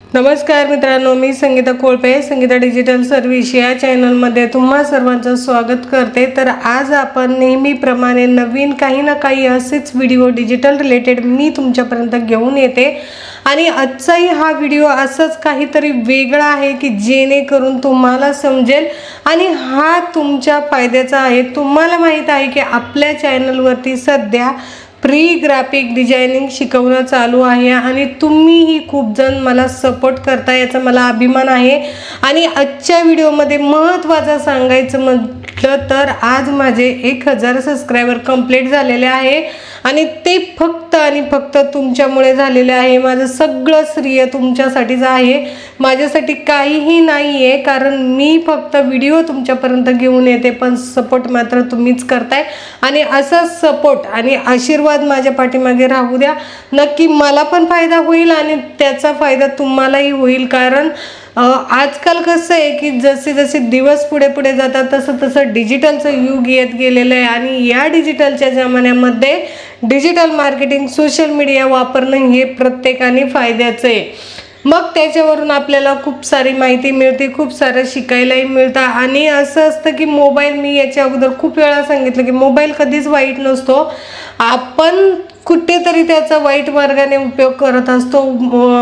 नमस्कार मित्रांनो, मी संगीता कोळपे Sangeeta digital service या चॅनलमध्ये तुम्हा सर्वांचं स्वागत करते। तर आज आपण नेहमीप्रमाणे नवीन काही ना काही असेच व्हिडिओ डिजिटल रिलेटेड मी तुमच्यापर्यंत घेऊन येते आणि आजचाही हा व्हिडिओ असंच काहीतरी वेगळा आहे की जेणेकरून तुम्हाला समजेल आणि हा तुमच्या फायद्याचा आहे। तुम्हाला माहित आहे की आपल्या चॅनलवरती सध्या प्री ग्राफिक डिझायनिंग शिकवणं चालू आहे आणि तुम्हीही खूप जण मला सपोर्ट करता, याचा मला अभिमान आहे। आणि आजच्या व्हिडिओमध्ये महत्त्वाचं सांगायचं म्हटलं तर आज माझे 1000 सबस्क्रायबर कंप्लीट झालेले आहे आणि ते फक्त आणि फक्त तुमच्यामुळे झालेले आहे। माझं सगळं श्रेय तुमच्यासाठीच आहे, माझ्यासाठी काहीही नाही आहे, कारण मी फक्त व्हिडिओ तुमच्यापर्यंत घेऊन येते पण सपोर्ट मात्र तुम्हीच करताय आणि असा सपोर्ट आणि आशीर्वाद माझ्या पाठीमागे राहू द्या। नक्की मला पण फायदा होईल आणि त्याचा फायदा तुम्हालाही होईल, कारण आजकाल कसं आहे की जसे जसे दिवस पुढे पुढे जातात तसं तसं डिजिटलचं युग येत गेलेलं आहे आणि या डिजिटलच्या जमान्यामध्ये डिजिटल मार्केटिंग सोशल मीडिया वापरणं हे प्रत्येकाने फायद्याचं आहे। मग त्याच्यावरून आपल्याला खूप सारी माहिती मिळते, खूप सारं शिकायलाही मिळतं आणि असं असतं की मोबाईल, मी याच्या अगोदर खूप वेळा सांगितलं की मोबाईल कधीच वाईट नसतो, आपण कुठेतरी त्याचा वाईट मार्गाने उपयोग करत असतो।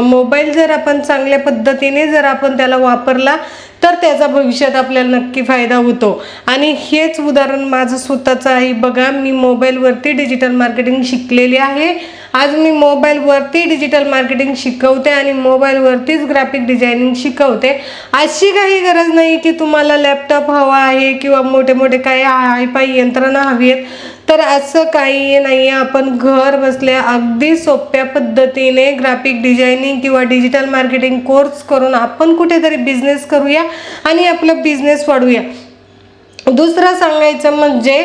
मोबाईल जर आपण चांगल्या पद्धतीने जर आपण त्याला वापरला तर त्याचा भविष्यात आपल्याला नक्की फायदा होतो आणि हेच उदाहरण माझं स्वतःचं आहे। बघा, मी मोबाईलवरती डिजिटल मार्केटिंग शिकलेली आहे, आज मी मोबाईलवरती डिजिटल मार्केटिंग शिकवते आणि मोबाईलवरतीच ग्राफिक डिझायनिंग शिकवते। अशी काही गरज नाही की तुम्हाला लॅपटॉप हवा आहे किंवा मोठे मोठे काही हायफाय यंत्रणा हवी आहेत, तर असं काही नाही आहे। आपण घर बसल्या अगदी सोप्या पद्धतीने ग्राफिक डिझायनिंग किंवा डिजिटल मार्केटिंग कोर्स करून आपण कुठेतरी बिझनेस करूया आणि आपला बिझनेस वाढवूया। दुसरं सांगायचं म्हणजे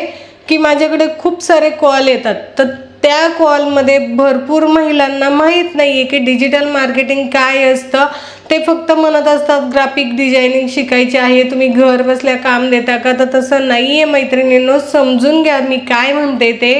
की माझ्याकडे खूप सारे कॉल येतात, तर त्या कॉलमध्ये भरपूर महिलांना माहीत नाही आहे की डिजिटल मार्केटिंग काय असतं। ते फक्त म्हणत असतात ग्राफिक डिझायनिंग शिकायचे आहे, तुम्ही घर बसल्या काम देता का? तर तसं नाही आहे मैत्रिणींनो, समजून घ्या मी काय म्हणते ते,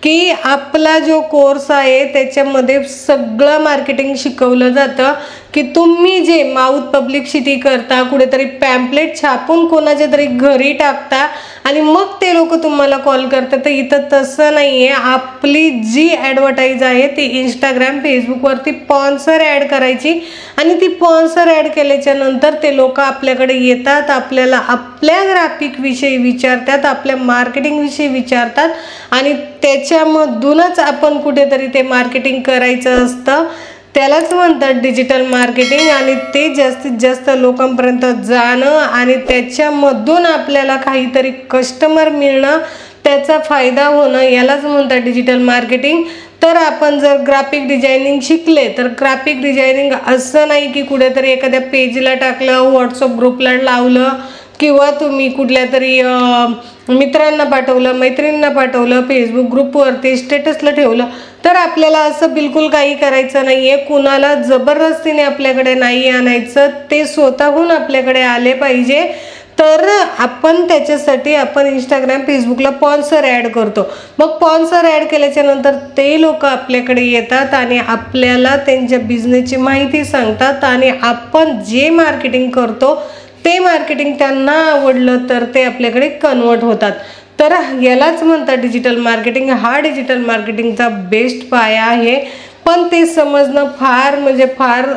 की आपला जो कोर्स आहे त्याच्यामध्ये सगळं मार्केटिंग शिकवलं जातं की तुम्ही जे माउथ पब्लिसिटी करता, कुठेतरी पॅम्पलेट छापून कोणाच्या तरी घरी टाकता आणि मग ते लोक तुम्हाला कॉल करतात, तर इथं तसं नाही आहे। आपली जी ॲडव्हर्टाईज आहे ती इंस्टाग्राम फेसबुकवरती स्पॉन्सर ॲड करायची आणि ती स्पॉन्सर ॲड केल्याच्या नंतर ते लोक आपल्याकडे येतात, आपल्याला आपल्या ग्राफिकविषयी विचारतात, आपल्या मार्केटिंगविषयी विचारतात आणि त्याच्यामधूनच आपण कुठेतरी ते मार्केटिंग करायचं असतं। त्यालाच म्हणतात डिजिटल मार्केटिंग आणि ते जास्तीत जास्त लोकांपर्यंत जाणं आणि त्याच्यामधून आपल्याला काहीतरी कस्टमर मिळणं, त्याचा फायदा होणं, यालाच म्हणतात डिजिटल मार्केटिंग। तर आपण जर ग्राफिक डिझायनिंग शिकले तर ग्राफिक डिझायनिंग असं नाही की कुठेतरी एखाद्या पेजला टाकलं, व्हॉट्सअप ग्रुपला लावलं किंवा तुम्ही कुठल्या तरी मित्रांना पाठवलं, मैत्रिणींना पाठवलं, फेसबुक ग्रुपवरती स्टेटसला ठेवलं, तर आपल्याला असं बिलकुल काही करायचं नाही आहे। कुणाला जबरदस्तीने आपल्याकडे नाही आणायचं, ते स्वतःहून आपल्याकडे आले पाहिजे। तर आपण त्याच्यासाठी आपण इंस्टाग्राम फेसबुकला स्पॉन्सर ॲड करतो, मग स्पॉन्सर ॲड केल्याच्या नंतर ते लोक आपल्याकडे येतात आणि आपल्याला त्यांच्या बिझनेसची माहिती सांगतात आणि आपण जे मार्केटिंग करतो ते मार्केटिंग त्यांना आवडलं तर ते आपल्याकडे कन्वर्ट होतात। तर यालाच म्हणतात डिजिटल मार्केटिंग। हा डिजिटल मार्केटिंगचा बेस्ट पाया आहे, पण ते समजणं फार म्हणजे फार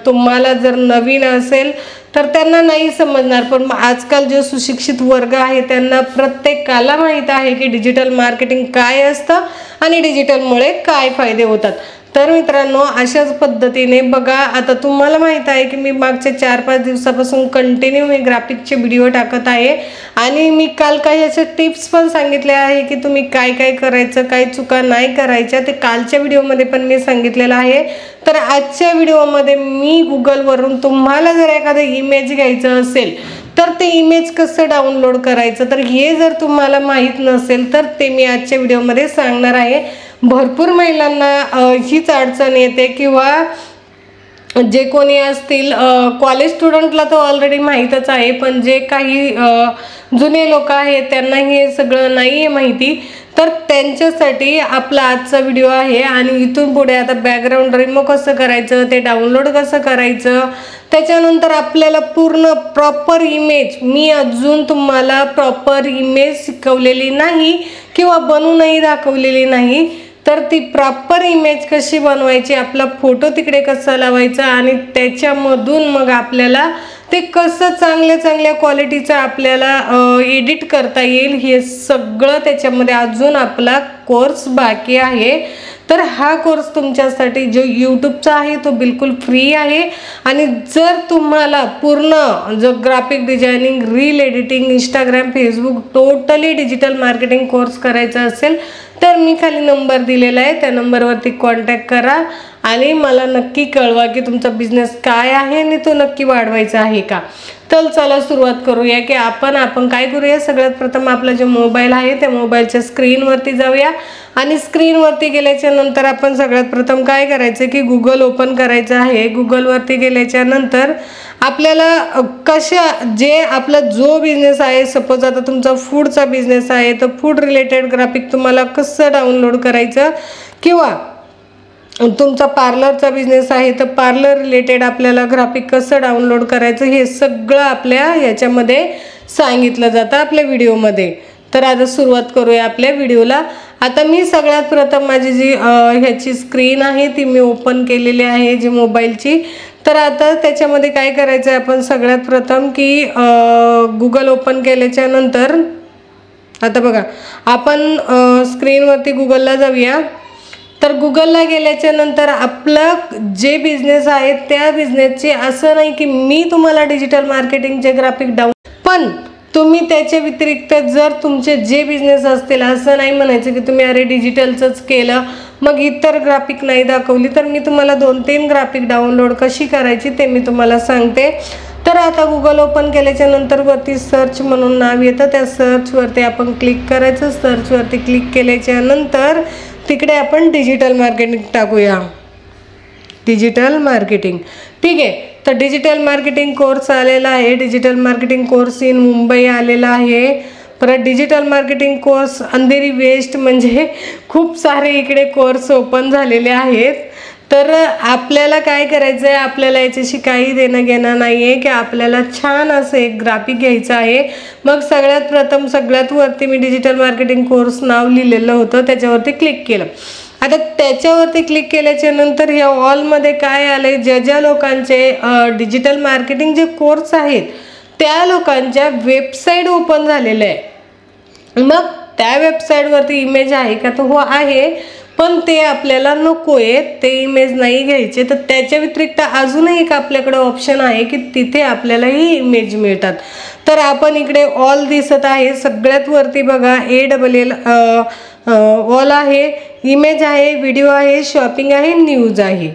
तुम्हाला जर नवीन असेल तर त्यांना नाही समजणार, पण आजकाल जो सुशिक्षित वर्ग आहे त्यांना प्रत्येकाला माहीत आहे की डिजिटल मार्केटिंग काय असतं आणि डिजिटलमुळे काय फायदे होतात। तर मित्रांनो, अशाच पद्धतीने बघा, आता तुम्हाला माहीत आहे की मी मागच्या 4-5 दिवसापासून कंटिन्यू मी ग्राफिकचे व्हिडिओ टाकत आहे आणि मी काल काही अशा टिप्स पण सांगितल्या आहे की तुम्ही काय काय करायचं, काय चुका नाही करायच्या, ते कालच्या व्हिडिओमध्ये पण मी सांगितलेलं आहे। तर आजच्या व्हिडिओमध्ये मी गुगलवरून तुम्हाला जर एखादं इमेज घ्यायचं असेल तर ते इमेज कसं डाउनलोड करायचं, तर हे जर तुम्हाला माहीत नसेल तर ते मी आजच्या व्हिडिओमध्ये सांगणार आहे। भरपूर महिलांना हीच अडचण येते किंवा जे कोणी असतील कॉलेज स्टुडंटला तर ऑलरेडी माहीतच आहे, पण जे काही जुने लोक आहेत त्यांना हे सगळं नाही आहे माहिती, तर त्यांच्यासाठी आपला आजचा व्हिडिओ आहे। आणि इथून पुढे आता बॅकग्राऊंड रिमूव्ह कसं करायचं, ते डाउनलोड कसं करायचं, त्याच्यानंतर आपल्याला पूर्ण प्रॉपर इमेज, मी अजून तुम्हाला प्रॉपर इमेज शिकवलेली नाही किंवा बनवूनही दाखवलेली नाही, तर ती प्रॉपर इमेज कशी बनवायची, आपला फोटो तिकडे कसा लावायचा आणि त्याच्यामधून मग आपल्याला ते कसं चांगल्या क्वालिटीचं आपल्याला एडिट करता येईल, हे सगळं त्याच्यामध्ये अजून आपला कोर्स बाकी आहे। तर हा कोर्स तुमच्यासाठी जो यूट्यूबचा आहे तो बिलकुल फ्री आहे। आणि जर तुम्हाला पूर्ण जो graphic designing, reel editing, Instagram, Facebook totally digital marketing course करायचा असेल तर मी खाली नंबर दिलेला आहे, त्या नंबरवरती कॉन्टॅक्ट करा आणि मला नक्की कळवा की तुमचा बिझनेस काय आहे आणि तो नक्की वाढवायचा आहे का। तर चला सुरुवात करूया की आपण काय करूया। सगळ्यात प्रथम आपला जो मोबाईल आहे त्या मोबाईलच्या स्क्रीनवरती जाऊया आणि स्क्रीनवरती गेल्याच्या नंतर आपण सगळ्यात प्रथम काय करायचं की गुगल ओपन करायचं आहे। गुगलवरती गेल्याच्या नंतर आपल्याला जे आपला जो बिझनेस आहे, सपोज आता तुमचा फूडचा बिझनेस आहे तर फूड रिलेटेड ग्राफिक तुम्हाला कसं डाउनलोड करायचं, किंवा तुमचा पार्लरचा बिझनेस आहे तर पार्लर रिलेटेड आपल्याला ग्राफिक कसं डाउनलोड करायचं, हे सगळं आपल्या याच्यामध्ये सांगितलं जातं आपल्या व्हिडिओमध्ये। तर आता सुरुवात करूया आपल्या व्हिडिओला। आता मी सगळ्यात प्रथम माझी जी ह्याची स्क्रीन आहे ती मी ओपन केलेली आहे जी मोबाईलची। तर आता त्याच्यामध्ये काय करायचं आहे, आपण सगळ्यात प्रथम की गुगल ओपन केल्याच्या नंतर आता बघा आपण स्क्रीनवरती गुगलला जाऊया। तर गुगलला गेल्याच्या नंतर आपलं जे बिझनेस आहे त्या बिझनेसचे, असं नाही की मी तुम्हाला डिजिटल मार्केटिंगचे ग्राफिक पण तुम्ही त्याच्या व्यतिरिक्त जर तुमचे जे बिझनेस असतील, असं नाही म्हणायचं की तुम्ही अरे डिजिटलचंच केलं मग इतर ग्राफिक नाही दाखवली, तर मी तुम्हाला 2-3 ग्राफिक डाउनलोड कशी करायची ते मी तुम्हाला सांगते। तर आता गुगल ओपन केल्याच्या नंतर वरती सर्च म्हणून नाव येतं, त्या सर्चवरती आपण क्लिक करायचं। सर्चवरती क्लिक केल्याच्या नंतर तिकडे आपण डिजिटल मार्केटिंग टाकूया, डिजिटल मार्केटिंग, ठीक आहे। तर डिजिटल मार्केटिंग कोर्स आलेला आहे, digital marketing course in Mumbai आलेला आहे। परत digital marketing course Andheri west, म्हणजे खूप सारे इकडे कोर्स ओपन झालेले आहेत। तर आपल्याला काय करायचं आहे, आपल्याला याच्याशी काही देणं घेणं नाही आहे की आपल्याला छान असं एक ग्राफिक घ्यायचं आहे। मग सगळ्यात प्रथम सगळ्यात वरती मी डिजिटल मार्केटिंग कोर्स नाव लिहिलेलं होतं, त्याच्यावरती क्लिक केलं। आता त्याच्यावरती क्लिक केल्याच्या नंतर ह्या ऑलमध्ये काय आले, ज्या लोकांचे डिजिटल मार्केटिंग जे कोर्स आहेत त्या लोकांच्या वेबसाईट ओपन झालेल्या आहे। मग त्या वेबसाईटवरती इमेज आहे का, तर हो आहे, पण ते आपल्याला नको आहे, ते इमेज नाही घ्यायचे। तर त्याच्या व्यतिरिक्त अजूनही एक आपल्याकडे ऑप्शन आहे की तिथे आपल्यालाही इमेज मिळतात। तर आपण इकडे ऑल दिसत आहे, सगळ्यात वरती बघा ALL ऑल आहे, इमेज आहे, व्हिडिओ आहे, शॉपिंग आहे, न्यूज आहे।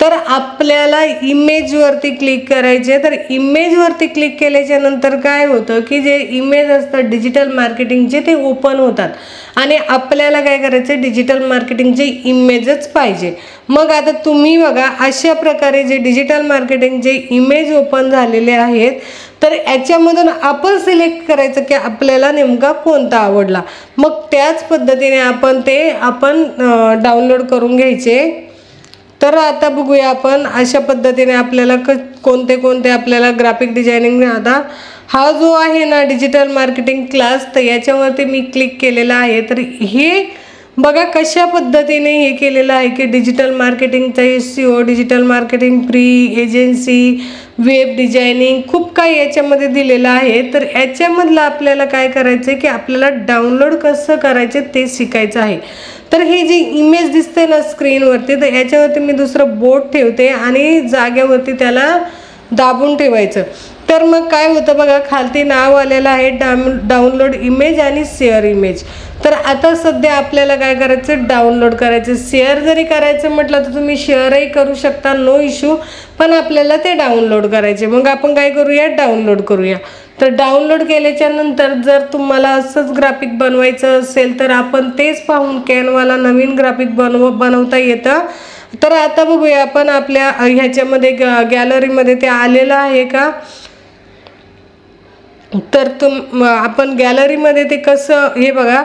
तर आपल्याला इमेजवरती क्लिक करायचे। तर इमेजवरती क्लिक केल्याच्या नंतर काय होतं की जे इमेज असतात डिजिटल मार्केटिंगचे ते ओपन होतात आणि आपल्याला काय करायचं, डिजिटल मार्केटिंगचे इमेजच पाहिजे। मग आता तुम्ही बघा अशा प्रकारे जे डिजिटल मार्केटिंगचे इमेज ओपन झालेले आहेत, तर याच्यामधून आपण सिलेक्ट करायचं की आपल्याला नेमका कोणता आवडला, मग त्याच पद्धतीने आपण डाउनलोड करून घ्यायचे। तर आता बघूया आपण अशा पद्धतीने आपल्याला कोणते आपल्याला ग्राफिक डिझायनिंग, आता हा जो आहे ना डिजिटल मार्केटिंग क्लास, तर याच्यावरती मी क्लिक केलेला आहे। तर हे बघा कशा पद्धतीने हे केलेलं आहे की डिजिटल मार्केटिंगचा SEO, digital marketing free agency, web designing, खूप काही याच्यामध्ये दिलेलं आहे। तर याच्यामधलं आपल्याला काय करायचं आहे की आपल्याला डाउनलोड कसं करायचं ते शिकायचं आहे। तर हे जी इमेज दिसते ना स्क्रीनवरती, तर याच्यावरती मी दुसरं बोट ठेवते आणि जागेवरती त्याला दाबून ठेवायचं। तर मग काय होतं बघा, खालती नाव आलेलं आहे डाउनलोड इमेज आणि शेअर इमेज। तर आता सध्या आपल्याला काय करायचं, डाउनलोड करायचं। शेअर जरी करायचं म्हटलं तर तुम्ही शेअरही करू शकता, नो इश्यू, पण आपल्याला ते डाउनलोड करायचे। मग आपण काय करूया, डाउनलोड करूया। तर डाउनलोड केल्याच्या नंतर जर तुम्हाला असंच ग्राफिक बनवायचं असेल तर आपण तेच पाहून कॅनवाला नवीन ग्राफिक बनवता येतं। तर आता बघूया आपण आपल्या ह्याच्यामध्ये गॅलरीमध्ये ते आलेलं आहे का, तर आपण गॅलरीमध्ये ते कसं, हे बघा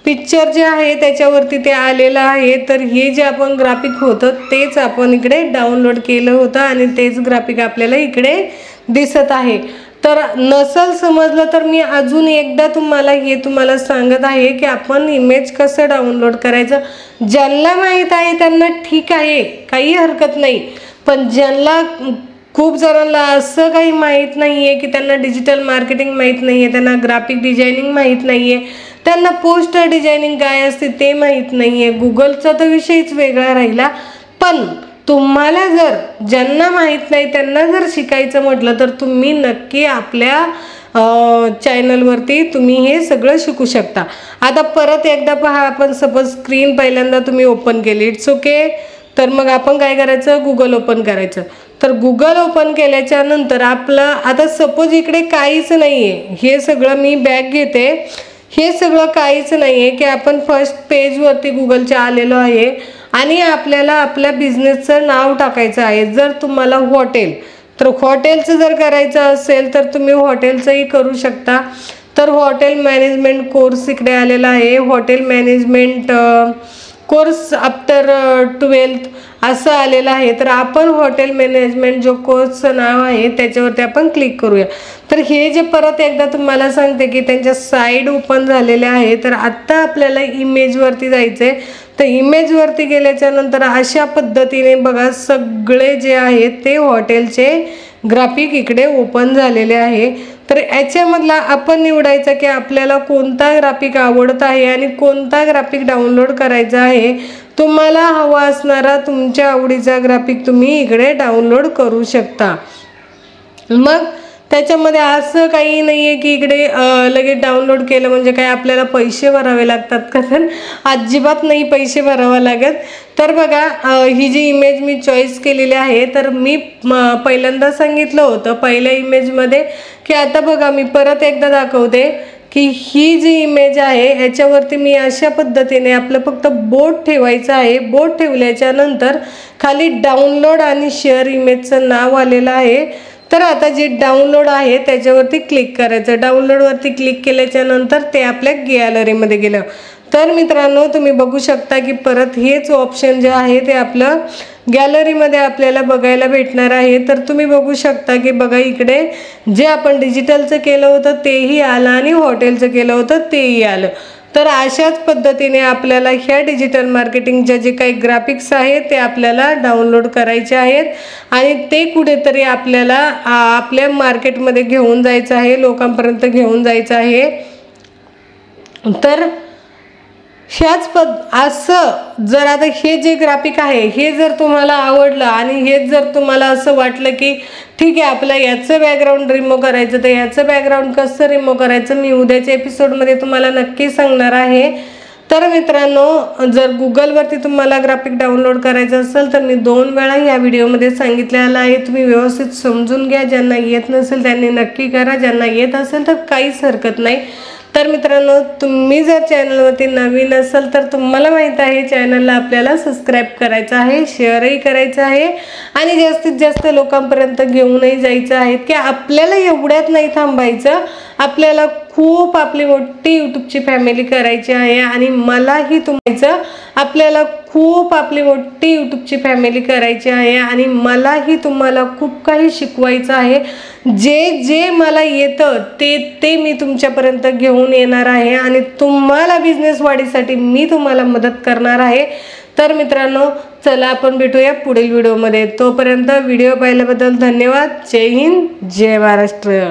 पिक्चर जे आहे त्याच्यावरती ते आलेलं आहे। तर हे जे आपण ग्राफिक होतं तेच आपण इकडे डाउनलोड केलं होतं आणि तेच ग्राफिक आपल्याला इकडे दिसत आहे। तर नसल समजलं तर मी अजून एकदा तुम्हाला सांगत आहे की आपण इमेज कसं डाउनलोड करायचं। ज्यांना माहीत आहे त्यांना ठीक आहे, काही हरकत नाही, पण ज्यांना खूप जणांना असं काही माहीत नाही आहे की त्यांना डिजिटल मार्केटिंग माहीत नाही आहे, त्यांना ग्राफिक डिझायनिंग माहीत नाही आहे, त्यांना पोस्टर डिझायनिंग काय असते ते माहीत नाही आहे, गुगलचा तर विषयच वेगळा राहिला। पण तुम्हाला जर ज्यांना माहीत नाही त्यांना जर शिकायचं म्हटलं तर तुम्ही नक्की आपल्या चॅनलवरती तुम्ही हे सगळं शिकू शकता। आता परत एकदा पहा, आपण सपोज स्क्रीन पहिल्यांदा तुम्ही ओपन केली, इट्स ओके। तर मग आपण काय करायचं, गुगल ओपन करायचं। तर गुगल ओपन केल्याच्या नंतर आपलं आता सपोज इकडे काहीच नाही आहे, हे सगळं मी बॅक घेते, हे सगळं काहीच नाही आहे की आपण फर्स्ट पेजवरती गुगलच्या आलेलो आहे आणि आपल्याला आपल्या बिझनेसचं नाव टाकायचं आहे। जर तुम्हाला हॉटेल, तर हॉटेलचं जर करायचं असेल तर तुम्ही हॉटेलचंही करू शकता। तर हॉटेल मॅनेजमेंट कोर्स इकडे आलेला आहे, hotel management course after 12th असं आलेलं आहे। तर आपण हॉटेल मॅनेजमेंट जो कोर्सचं नाव आहे त्याच्यावरती आपण क्लिक करूया। तर हे जे परत एकदा तुम्हाला सांगते की त्यांच्या साईड ओपन झालेल्या आहे। तर आत्ता आपल्याला इमेजवरती जायचं आहे। तर इमेजवरती गेल्याच्या नंतर अशा पद्धतीने बघा सगळे जे आहेत ते हॉटेलचे ग्राफिक इकडे ओपन झालेले आहे। तर याच्यामधला आपण निवडायचा की आपल्याला कोणता ग्राफिक आवडत आहे आणि कोणता ग्राफिक डाउनलोड करायचा आहे। तुम्हाला हवा असणारा तुमच्या आवडीचा ग्राफिक तुम्ही इकडे डाउनलोड करू शकता। मग त्याच्यामध्ये असं काही नाही आहे की इकडे लगेच डाउनलोड केलं म्हणजे काय आपल्याला पैसे भरावे लागतात का, तर अजिबात नाही पैसे भरावे लागत। तर बघा ही जी इमेज मी चॉईस केलेली आहे, तर मी पहिल्यांदा सांगितलं होतं पहिल्या इमेजमध्ये की आता बघा मी परत एकदा दाखवते की ही जी इमेज आहे याच्यावरती मी अशा पद्धतीने आपलं फक्त बोट ठेवायचं आहे। बोट ठेवल्याच्या नंतर खाली डाउनलोड आणि शेअर इमेजचं नाव आलेलं आहे। तर आता जे डाउनलोड आहे त्याच्यावरती क्लिक करायचं। डाउनलोडवरती क्लिक केल्याच्या नंतर ते आपल्या गॅलरीमध्ये गेलं। तर मित्रांनो तुम्ही बघू शकता की परत हेच ऑप्शन जे आहे ते आपलं गॅलरीमध्ये आपल्याला बघायला भेटणार आहे। तर तुम्ही बघू शकता की बघा इकडे जे आपण डिजिटलचं केलं होतं तेही आलं आणि हॉटेलचं केलं होतं तेही आलं। तर अशाच पद्धतीने आपल्याला ह्या डिजिटल मार्केटिंगचे जे काही ग्राफिक्स आहेत ते आपल्याला डाउनलोड करायचे आहेत आणि ते कुठेतरी आपल्याला आपल्या मार्केटमध्ये घेऊन जायचं आहे, लोकांपर्यंत घेऊन जायचं आहे। तर ह्याच असं जर आता हे जे ग्राफिक आहे हे जर तुम्हाला आवडलं आणि हे जर तुम्हाला असं वाटलं की ठीक आहे आपलं याचं बॅकग्राऊंड रिमूव्ह करायचं, तर याचं बॅकग्राऊंड कसं रिमूव्ह करायचं मी उद्याच्या एपिसोडमध्ये तुम्हाला नक्की सांगणार आहे। तर मित्रांनो जर गुगलवरती तुम्हाला ग्राफिक डाउनलोड करायचं असेल तर मी 2 वेळा या व्हिडिओमध्ये सांगितलेलं आहे, तुम्ही व्यवस्थित समजून घ्या। ज्यांना येत नसेल त्यांनी नक्की करा, ज्यांना येत असेल तर काहीच हरकत नाही। तर मित्रांनो तुम्ही जर चॅनलवरती नवीन असाल तर तुम्हाला माहीत आहे चॅनलला आपल्याला सबस्क्राईब करायचं आहे, शेअरही करायचं आहे आणि जास्तीत जास्त लोकांपर्यंत घेऊनही जायचं आहे की आपल्याला एवढ्यात नाही थांबायचं, आपल्याला खूप आपली मोठी यूट्यूबची फॅमिली करायची आहे आणि मलाही तुमचं आपल्याला खूप आपली मोठी यूट्यूबची फॅमिली करायची आहे आणि मलाही तुम्हाला खूप काही शिकवायचं आहे। जे जे मला येतं ते मी तुमच्यापर्यंत घेऊन येणार आहे आणि तुम्हाला बिझनेस वाढीसाठी मी तुम्हाला मदत करणार आहे। तर मित्रांनो चला आपण भेटूया पुढील व्हिडिओमध्ये। तोपर्यंत व्हिडिओ पाहिल्याबद्दल धन्यवाद। जय हिंद, जय महाराष्ट्र।